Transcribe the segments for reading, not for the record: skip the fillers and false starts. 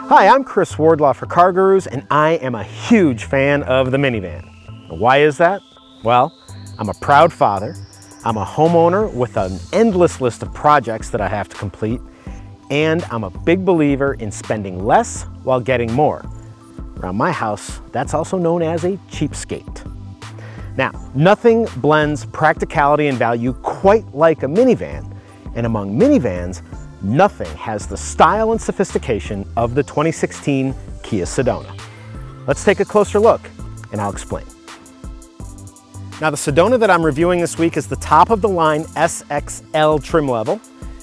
Hi, I'm Chris Wardlaw for CarGurus, and I am a huge fan of the minivan. Why is that? Well, I'm a proud father, I'm a homeowner with an endless list of projects that I have to complete, and I'm a big believer in spending less while getting more. Around my house, that's also known as a cheapskate. Now, nothing blends practicality and value quite like a minivan, and among minivans, nothing has the style and sophistication of the 2016 Kia Sedona. Let's take a closer look, and I'll explain. Now, the Sedona that I'm reviewing this week is the top-of-the-line SXL trim level.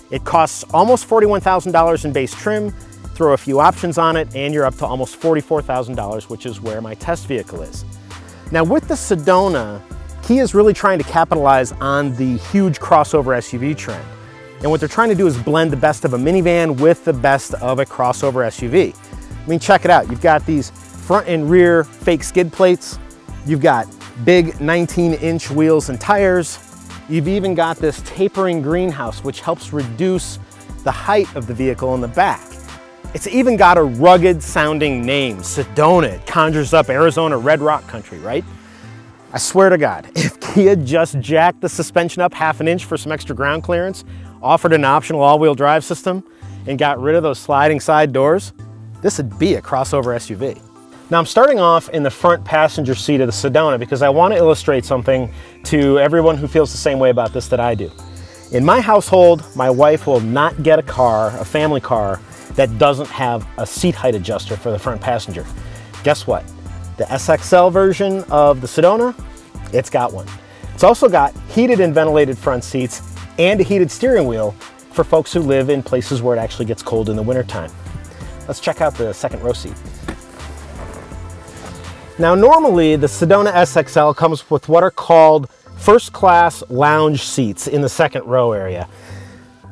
It costs almost $41,000 in base trim. Throw a few options on it, and you're up to almost $44,000, which is where my test vehicle is. Now, with the Sedona, Kia is really trying to capitalize on the huge crossover SUV trend. And what they're trying to do is blend the best of a minivan with the best of a crossover SUV. I mean, check it out. You've got these front and rear fake skid plates. You've got big 19-inch wheels and tires. You've even got this tapering greenhouse, which helps reduce the height of the vehicle in the back. It's even got a rugged sounding name, Sedona. It conjures up Arizona Red Rock country, right? I swear to God, if Kia just jacked the suspension up half an inch for some extra ground clearance, offered an optional all-wheel drive system, and got rid of those sliding side doors, this would be a crossover SUV. Now, I'm starting off in the front passenger seat of the Sedona because I want to illustrate something to everyone who feels the same way about this that I do. In my household, my wife will not get a car, a family car, that doesn't have a seat height adjuster for the front passenger. Guess what? The SXL version of the Sedona, it's got one. It's also got heated and ventilated front seats and a heated steering wheel for folks who live in places where it actually gets cold in the wintertime. Let's check out the second row seat. Now, normally the Sedona SXL comes with what are called first class lounge seats in the second row area.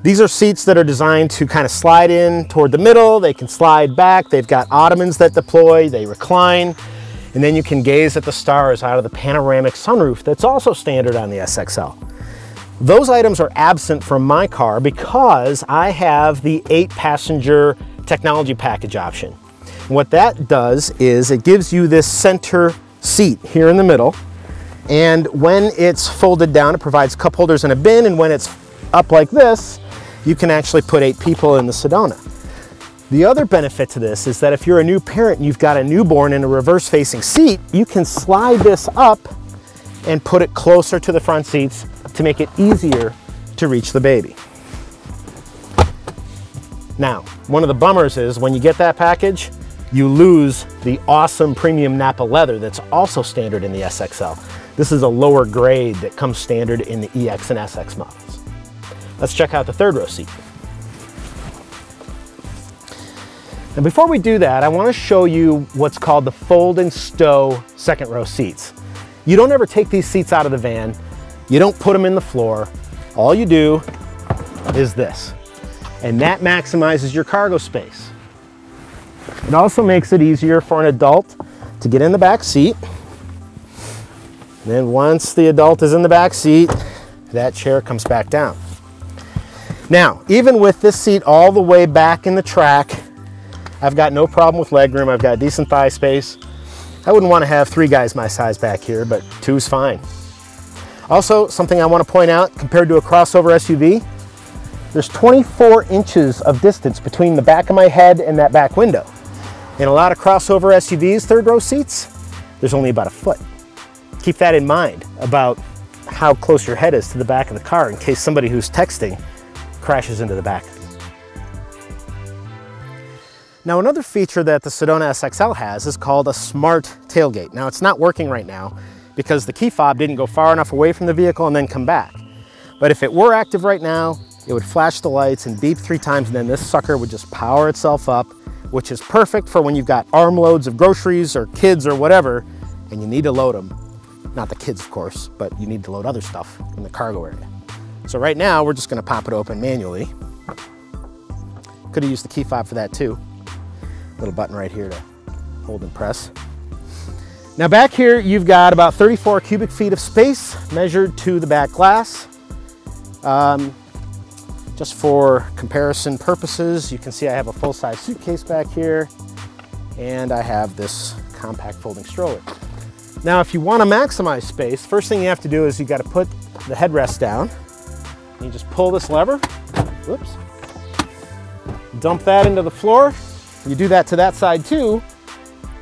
These are seats that are designed to kind of slide in toward the middle. They can slide back. They've got ottomans that deploy, they recline, and then you can gaze at the stars out of the panoramic sunroof that's also standard on the SXL. Those items are absent from my car because I have the 8-passenger technology package option. And what that does is it gives you this center seat here in the middle, and when it's folded down, it provides cup holders and a bin, and when it's up like this, you can actually put 8 people in the Sedona. The other benefit to this is that if you're a new parent and you've got a newborn in a reverse-facing seat, you can slide this up and put it closer to the front seats to make it easier to reach the baby. Now, one of the bummers is when you get that package, you lose the awesome premium Napa leather that's also standard in the SXL. This is a lower grade that comes standard in the EX and SX models. Let's check out the third row seat. And before we do that, I want to show you what's called the fold and stow second row seats. You don't ever take these seats out of the van. You don't put them in the floor. All you do is this, and that maximizes your cargo space. It also makes it easier for an adult to get in the back seat. Then once the adult is in the back seat, that chair comes back down. Now, even with this seat all the way back in the track, I've got no problem with leg room. I've got decent thigh space. I wouldn't want to have 3 guys my size back here, but 2's fine. Also, something I want to point out, compared to a crossover SUV, there's 24 inches of distance between the back of my head and that back window. In a lot of crossover SUVs, third row seats, there's only about a foot. Keep that in mind about how close your head is to the back of the car in case somebody who's texting crashes into the back. Now, another feature that the Sedona SXL has is called a smart tailgate. Now, it's not working right now because the key fob didn't go far enough away from the vehicle and then come back. But if it were active right now, it would flash the lights and beep 3 times, and then this sucker would just power itself up, which is perfect for when you've got armloads of groceries or kids or whatever, and you need to load them. Not the kids, of course, but you need to load other stuff in the cargo area. So right now, we're just gonna pop it open manually. Could have used the key fob for that too. Little button right here to hold and press. Now back here, you've got about 34 cubic feet of space measured to the back glass. Just for comparison purposes, you can see I have a full-size suitcase back here, and I have this compact folding stroller. Now, if you want to maximize space, first thing you have to do is you got to put the headrest down. You just pull this lever, whoops, dump that into the floor. You do that to that side too,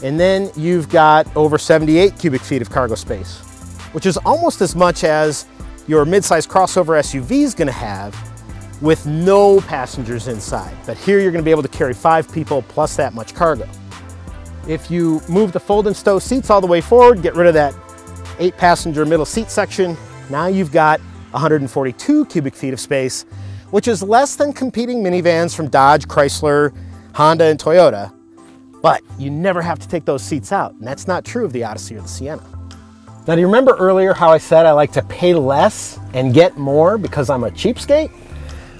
and then you've got over 78 cubic feet of cargo space, which is almost as much as your mid-size crossover SUV is going to have with no passengers inside. But here you're going to be able to carry 5 people plus that much cargo. If you move the fold and stow seats all the way forward, get rid of that 8-passenger middle seat section, now you've got 142 cubic feet of space, which is less than competing minivans from Dodge, Chrysler, Honda, and Toyota. But you never have to take those seats out, and that's not true of the Odyssey or the Sienna. Now, do you remember earlier how I said I like to pay less and get more because I'm a cheapskate?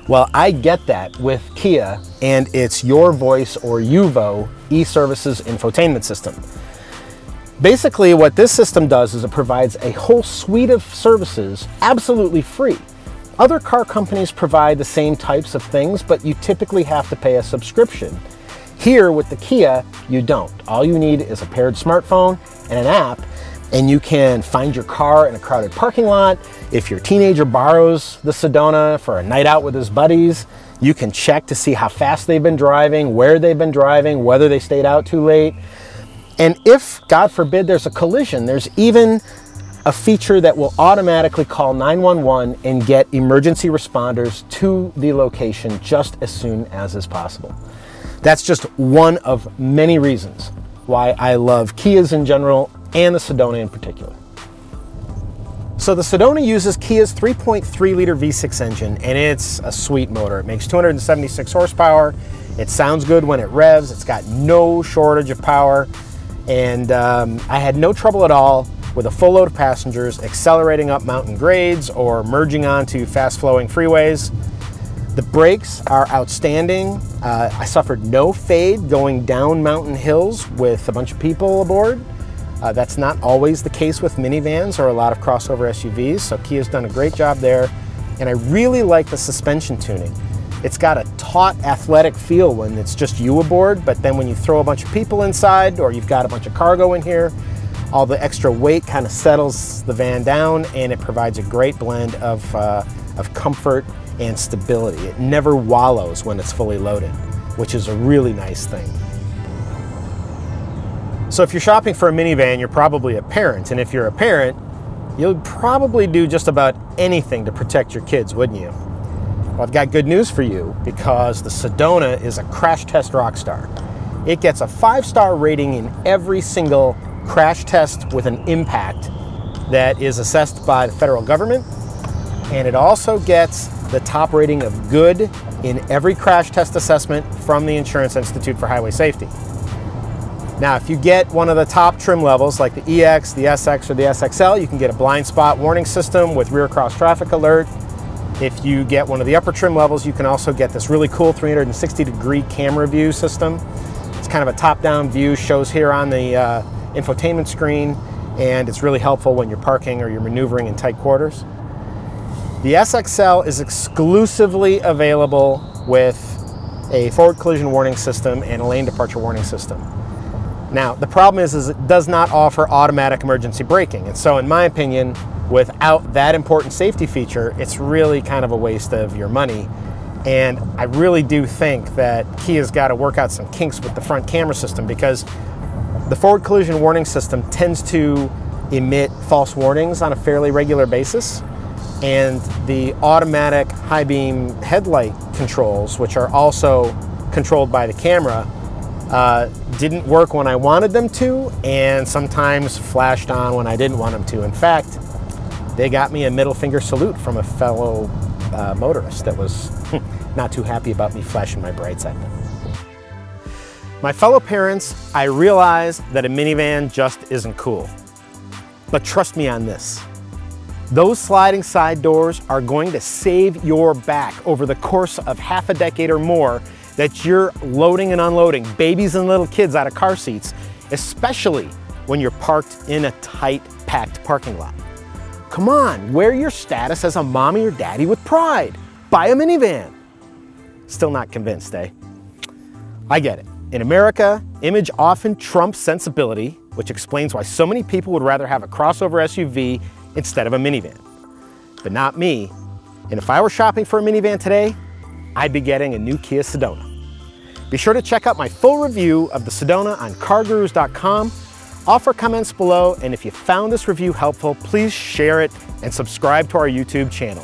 Well, I get that with Kia and its Your Voice or YouVo e-services infotainment system. Basically, what this system does is it provides a whole suite of services absolutely free. Other car companies provide the same types of things, but you typically have to pay a subscription. Here with the Kia, you don't. All you need is a paired smartphone and an app, and you can find your car in a crowded parking lot. If your teenager borrows the Sedona for a night out with his buddies, you can check to see how fast they've been driving, where they've been driving, whether they stayed out too late. And if, God forbid, there's a collision, there's even a feature that will automatically call 911 and get emergency responders to the location just as soon as is possible. That's just one of many reasons why I love Kias in general and the Sedona in particular. So the Sedona uses Kia's 3.3 liter V6 engine, and it's a sweet motor. It makes 276 horsepower. It sounds good when it revs. It's got no shortage of power. And I had no trouble at all with a full load of passengers accelerating up mountain grades or merging onto fast-flowing freeways. The brakes are outstanding. I suffered no fade going down mountain hills with a bunch of people aboard. That's not always the case with minivans or a lot of crossover SUVs, so Kia's done a great job there. And I really like the suspension tuning. It's got a taut, athletic feel when it's just you aboard, but then when you throw a bunch of people inside or you've got a bunch of cargo in here, all the extra weight kind of settles the van down, and it provides a great blend of comfort and stability. It never wallows when it's fully loaded, which is a really nice thing. So if you're shopping for a minivan, you're probably a parent, and if you're a parent, you'll probably do just about anything to protect your kids, wouldn't you? Well, I've got good news for you, because the Sedona is a crash test rock star. It gets a 5-star rating in every single crash test with an impact that is assessed by the federal government, and it also gets the top rating of good in every crash test assessment from the Insurance Institute for Highway Safety. Now, if you get one of the top trim levels like the EX, the SX, or the SXL, you can get a blind spot warning system with rear cross traffic alert. If you get one of the upper trim levels, you can also get this really cool 360-degree camera view system. It's kind of a top-down view, shows here on the infotainment screen, and it's really helpful when you're parking or you're maneuvering in tight quarters. The SXL is exclusively available with a forward collision warning system and a lane departure warning system. Now, the problem is it does not offer automatic emergency braking, and so in my opinion, without that important safety feature, it's really kind of a waste of your money. And I really do think that Kia's got to work out some kinks with the front camera system, because the forward collision warning system tends to emit false warnings on a fairly regular basis, and the automatic high beam headlight controls, which are also controlled by the camera, didn't work when I wanted them to, and sometimes flashed on when I didn't want them to. In fact, they got me a middle finger salute from a fellow motorist that was not too happy about me flashing my brights at them. My fellow parents, I realize that a minivan just isn't cool. But trust me on this. Those sliding side doors are going to save your back over the course of half a decade or more that you're loading and unloading babies and little kids out of car seats, especially when you're parked in a tight, packed parking lot. Come on, wear your status as a mommy or daddy with pride. Buy a minivan. Still not convinced, eh? I get it. In America, image often trumps sensibility, which explains why so many people would rather have a crossover SUV instead of a minivan. But not me. And if I were shopping for a minivan today, I'd be getting a new Kia Sedona. Be sure to check out my full review of the Sedona on CarGurus.com. Offer comments below, and if you found this review helpful, please share it and subscribe to our YouTube channel.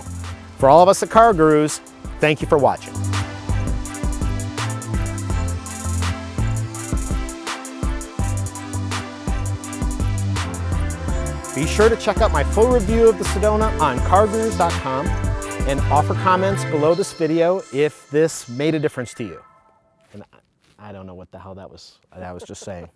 For all of us at CarGurus, thank you for watching. Be sure to check out my full review of the Sedona on CarGurus.com and offer comments below this video if this made a difference to you. And I don't know what the hell that was just saying.